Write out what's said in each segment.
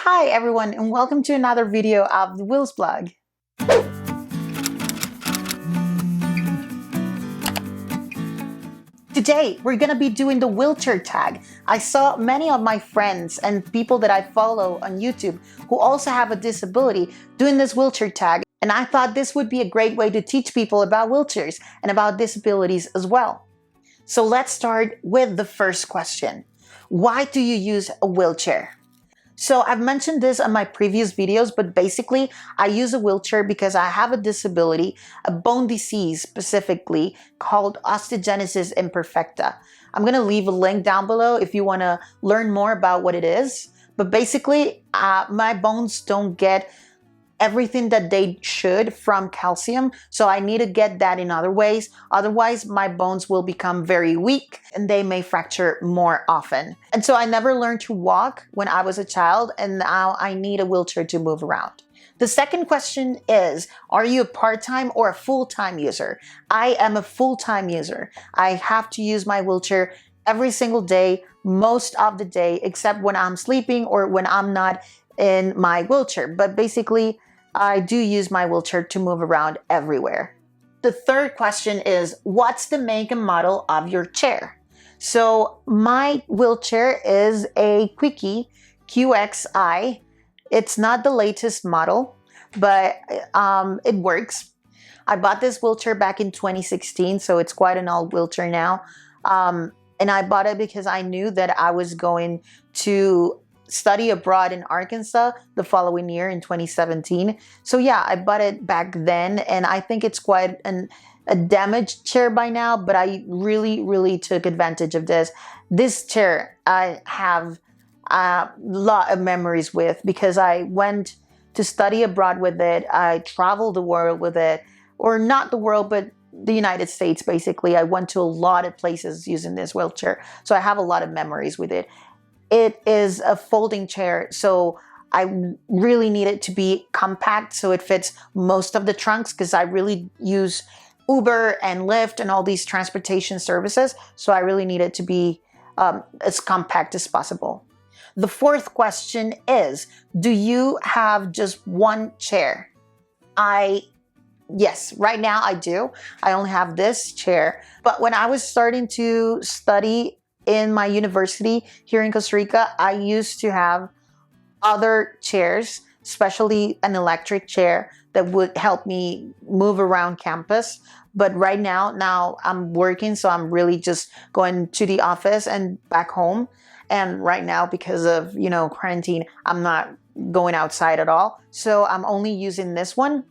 Hi everyone, and welcome to another video of the Wheels blog. Today, we're gonna be doing the wheelchair tag. I saw many of my friends and people that I follow on YouTube who also have a disability doing this wheelchair tag, and I thought this would be a great way to teach people about wheelchairs and about disabilities as well. So let's start with the first question. Why do you use a wheelchair? So I've mentioned this on my previous videos, but basically I use a wheelchair because I have a disability, a bone disease specifically called osteogenesis imperfecta. I'm going to leave a link down below if you want to learn more about what it is. But basically, my bones don't get everything that they should from calcium, so I need to get that in other ways. Otherwise, my bones will become very weak and they may fracture more often. And so I never learned to walk when I was a child, and now I need a wheelchair to move around. The second question is, are you a part-time or a full-time user? I am a full-time user. I have to use my wheelchair every single day, most of the day, except when I'm sleeping or when I'm not in my wheelchair. But basically, I do use my wheelchair to move around everywhere. The third question is, what's the make and model of your chair? So my wheelchair is a Quickie QXI. It's not the latest model, but it works. I bought this wheelchair back in 2016, so it's quite an old wheelchair now. And I bought it because I knew that I was going to study abroad in Arkansas the following year in 2017. So yeah, I bought it back then, and I think it's quite a damaged chair by now, but I really took advantage of this. This chair I have a lot of memories with because I went to study abroad with it. I traveled the world with it, or not the world, but the United States basically. I went to a lot of places using this wheelchair, so I have a lot of memories with it. It is a folding chair, so I really need it to be compact so it fits most of the trunks, because I really use Uber and Lyft and all these transportation services, so I really need it to be as compact as possible. The fourth question is, do you have just one chair? Yes, right now I do. I only have this chair, but when I was starting to study in my university here in Costa Rica, I used to have other chairs, especially an electric chair that would help me move around campus. But right now I'm working, so I'm really just going to the office and back home. And right now, because of, quarantine, I'm not going outside at all. So I'm only using this one.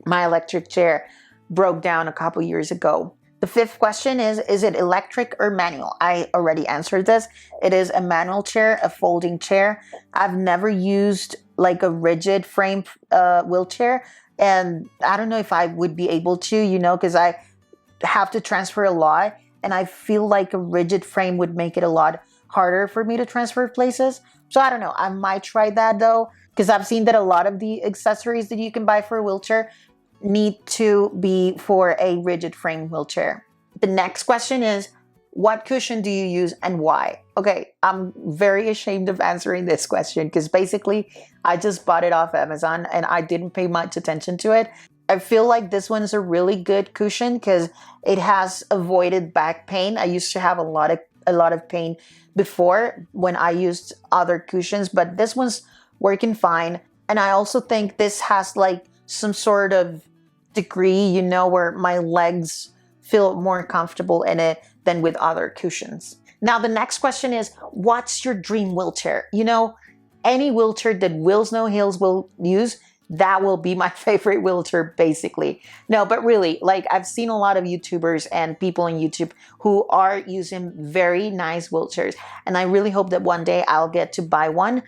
My electric chair broke down a couple years ago. The fifth question is it electric or manual? I already answered this. It is a manual chair, a folding chair. I've never used like a rigid frame wheelchair, and I don't know if I would be able to, because I have to transfer a lot, and I feel like a rigid frame would make it a lot harder for me to transfer places. So I don't know. I might try that though, because I've seen that a lot of the accessories that you can buy for a wheelchair need to be for a rigid frame wheelchair. The next question is, what cushion do you use and why? Okay, I'm very ashamed of answering this question because basically I just bought it off Amazon and I didn't pay much attention to it. I feel like this one's a really good cushion because it has avoided back pain. I used to have a lot of pain before when I used other cushions, but this one's working fine. And I also think this has like some sort of degree, where my legs feel more comfortable in it than with other cushions. Now, the next question is, what's your dream wheelchair? Any wheelchair that WheelsNoHeels will use, that will be my favorite wheelchair, basically. No, but really, like, I've seen a lot of YouTubers and people on YouTube who are using very nice wheelchairs, and I really hope that one day I'll get to buy one.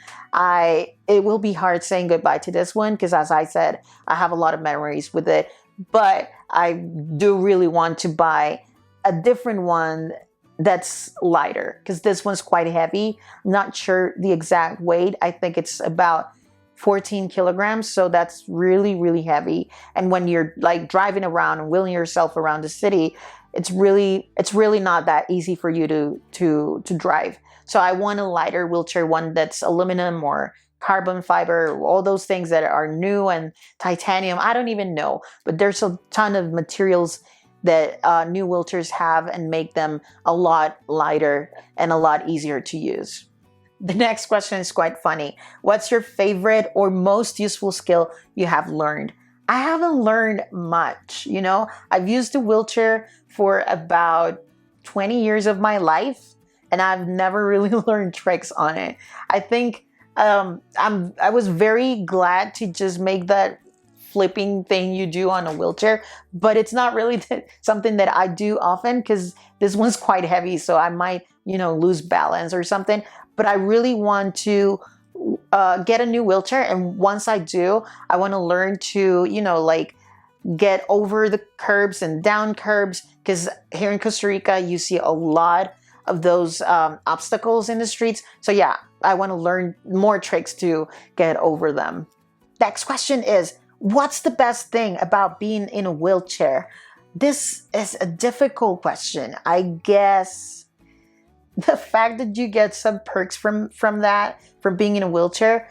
It will be hard saying goodbye to this one because, as I said, I have a lot of memories with it, but I do really want to buy a different one that's lighter because this one's quite heavy. I'm not sure the exact weight. I think it's about 14 kilograms, so that's really heavy. And when you're like driving around and wheeling yourself around the city, it's really not that easy for you to drive. So I want a lighter wheelchair, one that's aluminum or carbon fiber, all those things that are new, and titanium. I don't even know, but there's a ton of materials that new wheelchairs have and make them a lot lighter and a lot easier to use. The next question is quite funny. What's your favorite or most useful skill you have learned? I haven't learned much, you know. I've used a wheelchair for about 20 years of my life, and I've never really learned tricks on it. I think I was very glad to just make that flipping thing you do on a wheelchair, but it's not really something that I do often because this one's quite heavy, so I might, you know, lose balance or something. But I really want to get a new wheelchair, and once I do, I want to learn to, you know, like get over the curbs and down curbs, because here in Costa Rica you see a lot of those obstacles in the streets. So yeah, I want to learn more tricks to get over them. Next question is, what's the best thing about being in a wheelchair? This is a difficult question. I guess the fact that you get some perks from being in a wheelchair,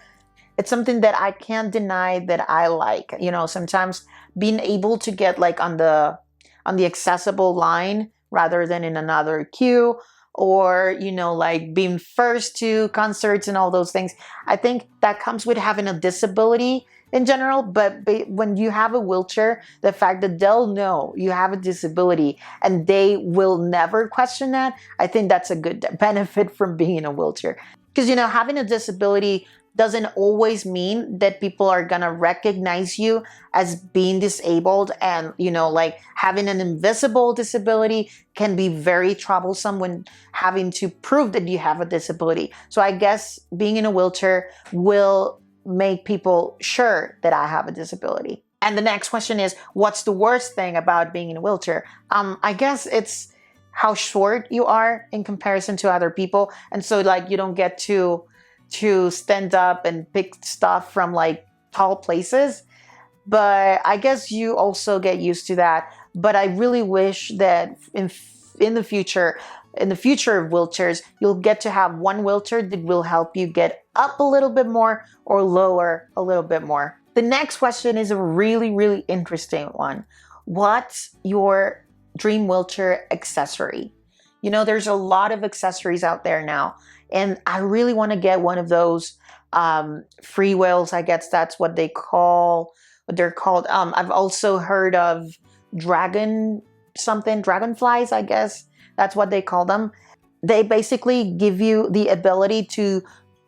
it's something that I can't deny that I like. You know, sometimes being able to get like on the accessible line rather than in another queue, or, you know, like being first to concerts and all those things. I think that comes with having a disability in general, but when you have a wheelchair, the fact that they'll know you have a disability and they will never question that, I think that's a good benefit from being in a wheelchair. Because, you know, having a disability doesn't always mean that people are gonna recognize you as being disabled, and, you know, like having an invisible disability can be very troublesome when having to prove that you have a disability. So I guess being in a wheelchair will make people sure that I have a disability. And the next question is, what's the worst thing about being in a wheelchair? I guess it's how short you are in comparison to other people, and so like you don't get to stand up and pick stuff from like tall places. But I guess you also get used to that. But I really wish that in the future of wheelchairs, you'll get to have one wheelchair that will help you get up a little bit more or lower a little bit more. The next question is a really, really interesting one. What's your dream wheelchair accessory? You know, there's a lot of accessories out there now, and I really want to get one of those freewheels. I guess that's what they're called. I've also heard of dragonflies, I guess that's what they call them. They basically give you the ability to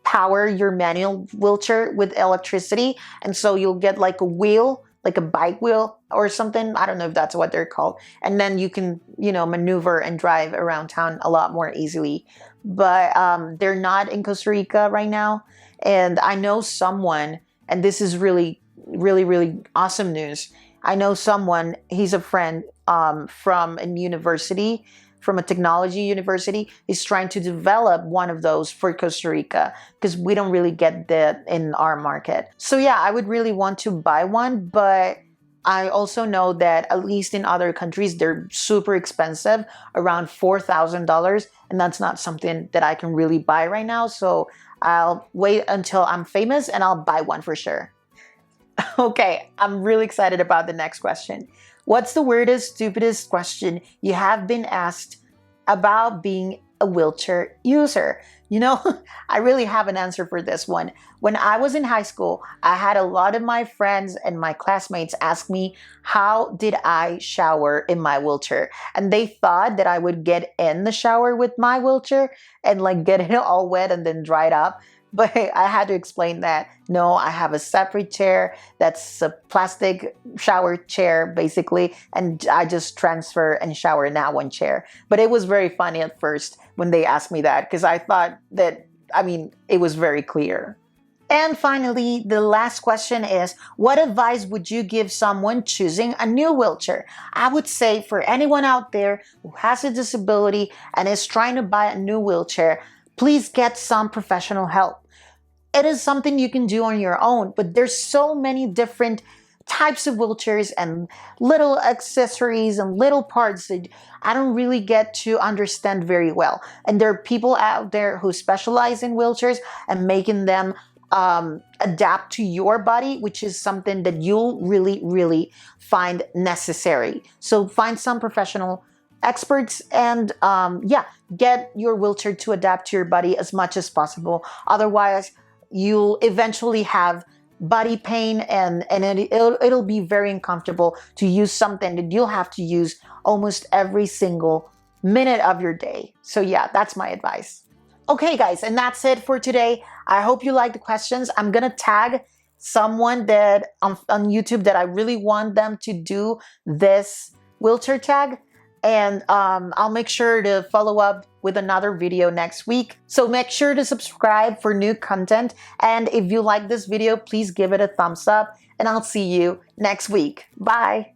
power your manual wheelchair with electricity, and so you'll get like a wheel, like a bike wheel or something. I don't know if that's what they're called. And then you can, you know, maneuver and drive around town a lot more easily. But they're not in Costa Rica right now. And I know someone, and this is really, really, really awesome news. I know someone, he's a friend from a university, from a technology university, is trying to develop one of those for Costa Rica, because we don't really get that in our market. So yeah, I would really want to buy one, but I also know that at least in other countries, they're super expensive, around $4,000, and that's not something that I can really buy right now. So I'll wait until I'm famous and I'll buy one for sure. Okay, I'm really excited about the next question. What's the weirdest, stupidest question you have been asked about being a wheelchair user? You know, I really have an answer for this one. When I was in high school, I had a lot of my friends and my classmates ask me, how did I shower in my wheelchair? And they thought that I would get in the shower with my wheelchair and like get it all wet and then dry it up. But I had to explain that, no, I have a separate chair that's a plastic shower chair, basically, and I just transfer and shower in that one chair. But it was very funny at first when they asked me that, because I thought that, it was very clear. And finally, the last question is, what advice would you give someone choosing a new wheelchair? I would say for anyone out there who has a disability and is trying to buy a new wheelchair, please get some professional help. It is something you can do on your own, but there's so many different types of wheelchairs and little accessories and little parts that I don't really get to understand very well. And there are people out there who specialize in wheelchairs and making them adapt to your body, which is something that you'll really find necessary. So find some professional experts and yeah, get your wheelchair to adapt to your body as much as possible. Otherwise, you'll eventually have body pain and it'll be very uncomfortable to use something that you'll have to use almost every single minute of your day. So yeah, that's my advice. Okay guys, and that's it for today. I hope you like the questions. I'm gonna tag someone that on YouTube that I really want them to do this wheelchair tag, and I'll make sure to follow up with another video next week. So make sure to subscribe for new content, and if you like this video, please give it a thumbs up, and I'll see you next week. Bye!